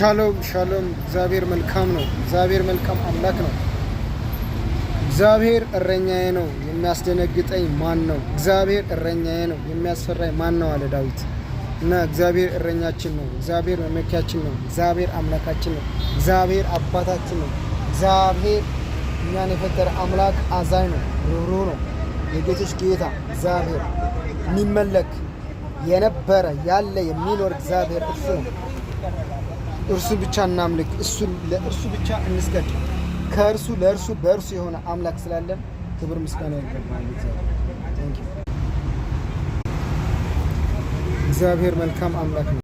ሻሎም ሻሎም። እግዚአብሔር መልካም ነው። እግዚአብሔር መልካም አምላክ ነው። እግዚአብሔር እረኛዬ ነው፣ የሚያስደነግጠኝ ማን ነው? እግዚአብሔር እረኛዬ ነው፣ የሚያስፈራኝ ማን ነው አለ ዳዊት። እና እግዚአብሔር እረኛችን ነው። እግዚአብሔር መመኪያችን ነው። እግዚአብሔር አምላካችን ነው። እግዚአብሔር አባታችን ነው። እግዚአብሔር እኛን የፈጠረ አምላክ አዛኝ ነው፣ ሩህሩህ ነው። የጌቶች ጌታ እግዚአብሔር የሚመለክ የነበረ ያለ የሚኖር እግዚአብሔር እርሱ ነው። እርሱ ብቻ እናምልክ፣ ለእርሱ ብቻ እንስገድ። ከእርሱ ለእርሱ በእርሱ የሆነ አምላክ ስላለን ክብር ምስጋና ይገባል። እግዚአብሔር መልካም አምላክ ነው።